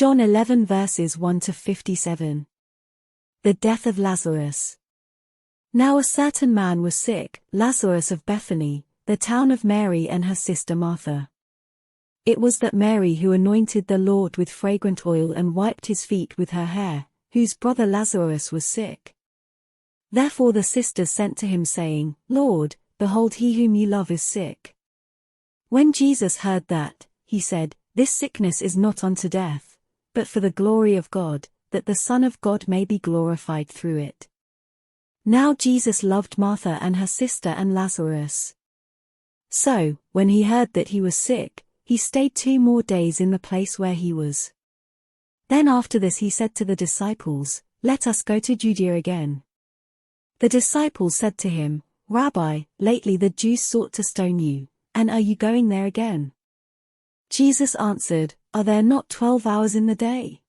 John 11 verses 1 to 57. The death of Lazarus. Now a certain man was sick, Lazarus of Bethany, the town of Mary and her sister Martha. It was that Mary who anointed the Lord with fragrant oil and wiped his feet with her hair, whose brother Lazarus was sick. Therefore the sisters sent to him saying, Lord, behold, he whom you love is sick. When Jesus heard that, he said, This sickness is not unto death, but for the glory of God, that the Son of God may be glorified through it. Now Jesus loved Martha and her sister and Lazarus. So, when he heard that he was sick, he stayed 2 more days in the place where he was. Then after this he said to the disciples, Let us go to Judea again. The disciples said to him, Rabbi, lately the Jews sought to stone you, and are you going there again? Jesus answered, Are there not 12 hours in the day?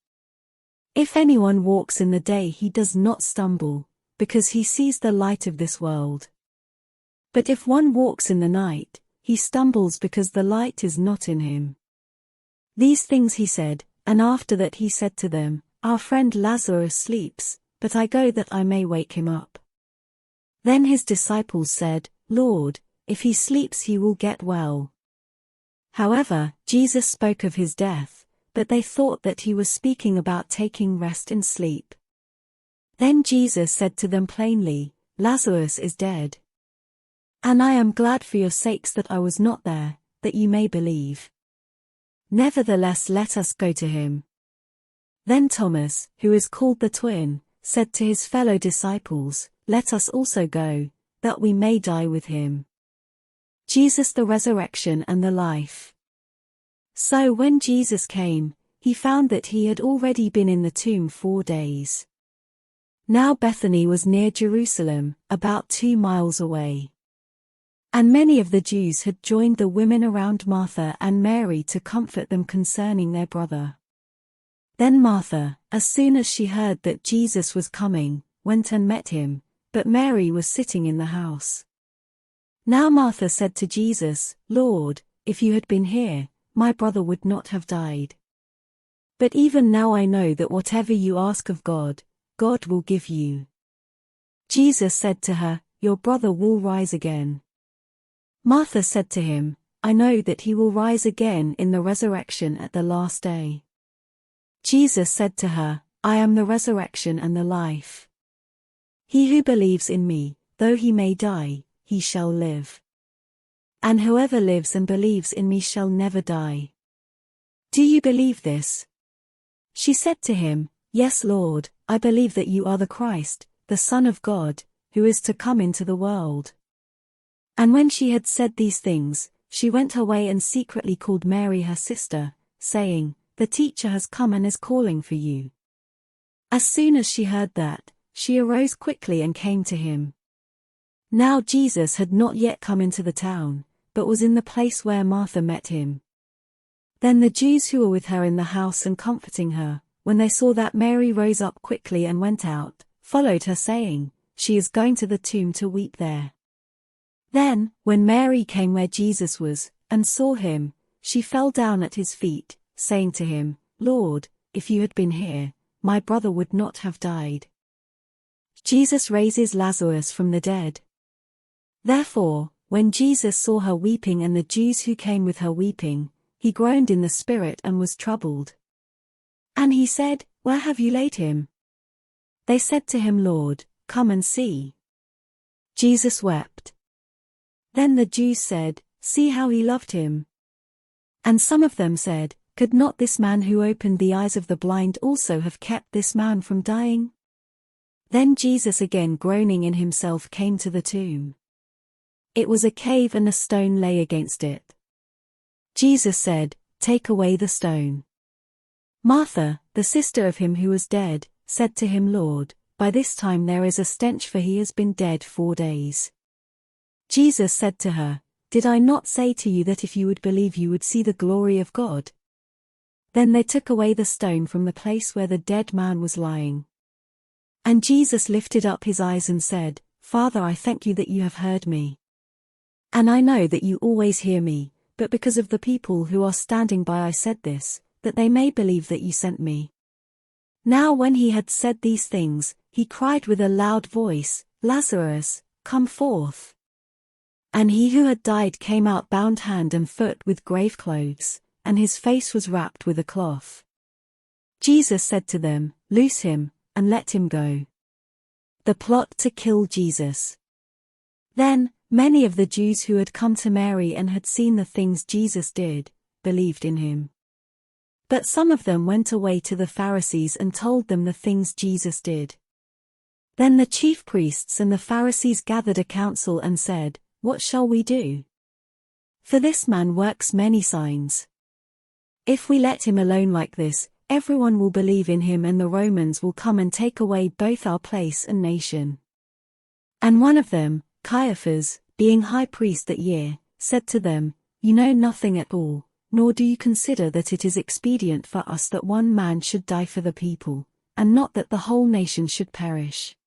If anyone walks in the day he does not stumble, because he sees the light of this world. But if one walks in the night, he stumbles because the light is not in him. These things he said, and after that he said to them, Our friend Lazarus sleeps, but I go that I may wake him up. Then his disciples said, Lord, if he sleeps he will get well. However, Jesus spoke of his death, but they thought that he was speaking about taking rest in sleep. Then Jesus said to them plainly, Lazarus is dead. And I am glad for your sakes that I was not there, that you may believe. Nevertheless let us go to him. Then Thomas, who is called the twin, said to his fellow disciples, Let us also go, that we may die with him. Jesus the resurrection and the life. So when Jesus came, he found that he had already been in the tomb 4 days. Now Bethany was near Jerusalem, about 2 miles away. And many of the Jews had joined the women around Martha and Mary to comfort them concerning their brother. Then Martha, as soon as she heard that Jesus was coming, went and met him, but Mary was sitting in the house. Now Martha said to Jesus, Lord, if you had been here, my brother would not have died. But even now I know that whatever you ask of God, God will give you. Jesus said to her, Your brother will rise again. Martha said to him, I know that he will rise again in the resurrection at the last day. Jesus said to her, I am the resurrection and the life. He who believes in me, though he may die, he shall live. And whoever lives and believes in me shall never die. Do you believe this? She said to him, Yes, Lord, I believe that you are the Christ, the Son of God, who is to come into the world. And when she had said these things, she went her way and secretly called Mary her sister, saying, The teacher has come and is calling for you. As soon as she heard that, she arose quickly and came to him. Now Jesus had not yet come into the town, but was in the place where Martha met him. Then the Jews who were with her in the house and comforting her, when they saw that Mary rose up quickly and went out, followed her saying, She is going to the tomb to weep there. Then, when Mary came where Jesus was, and saw him, she fell down at his feet, saying to him, Lord, if you had been here, my brother would not have died. Jesus raises Lazarus from the dead. Therefore, when Jesus saw her weeping and the Jews who came with her weeping, he groaned in the spirit and was troubled. And he said, Where have you laid him? They said to him, Lord, come and see. Jesus wept. Then the Jews said, See how he loved him. And some of them said, Could not this man who opened the eyes of the blind also have kept this man from dying? Then Jesus again groaning in himself came to the tomb. It was a cave and a stone lay against it. Jesus said, Take away the stone. Martha, the sister of him who was dead, said to him, Lord, by this time there is a stench, for he has been dead 4 days. Jesus said to her, Did I not say to you that if you would believe you would see the glory of God? Then they took away the stone from the place where the dead man was lying. And Jesus lifted up his eyes and said, Father, I thank you that you have heard me. And I know that you always hear me, but because of the people who are standing by I said this, that they may believe that you sent me." Now when he had said these things, he cried with a loud voice, "Lazarus, come forth." And he who had died came out bound hand and foot with grave clothes, and his face was wrapped with a cloth. Jesus said to them, "Loose him, and let him go." The plot to kill Jesus. Then, many of the Jews who had come to Mary and had seen the things Jesus did, believed in him. But some of them went away to the Pharisees and told them the things Jesus did. Then the chief priests and the Pharisees gathered a council and said, "What shall we do? For this man works many signs. If we let him alone like this, everyone will believe in him and the Romans will come and take away both our place and nation." And one of them, Caiaphas, being high priest that year, said to them, "You know nothing at all, nor do you consider that it is expedient for us that one man should die for the people, and not that the whole nation should perish."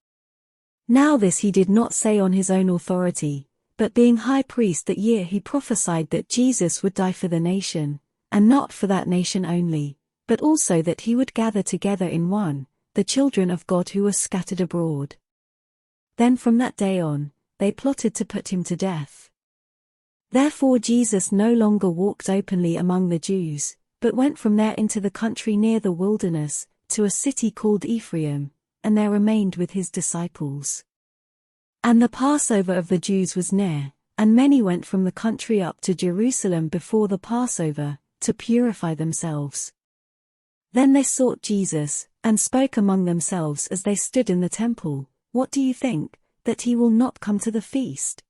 Now this he did not say on his own authority, but being high priest that year he prophesied that Jesus would die for the nation, and not for that nation only, but also that he would gather together in one, the children of God who were scattered abroad. Then from that day on, they plotted to put him to death. Therefore Jesus no longer walked openly among the Jews, but went from there into the country near the wilderness, to a city called Ephraim, and there remained with his disciples. And the Passover of the Jews was near, and many went from the country up to Jerusalem before the Passover, to purify themselves. Then they sought Jesus, and spoke among themselves as they stood in the temple, "What do you think, that he will not come to the feast?"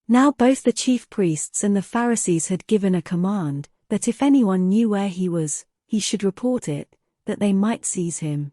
Now both the chief priests and the Pharisees had given a command, that if anyone knew where he was, he should report it, that they might seize him.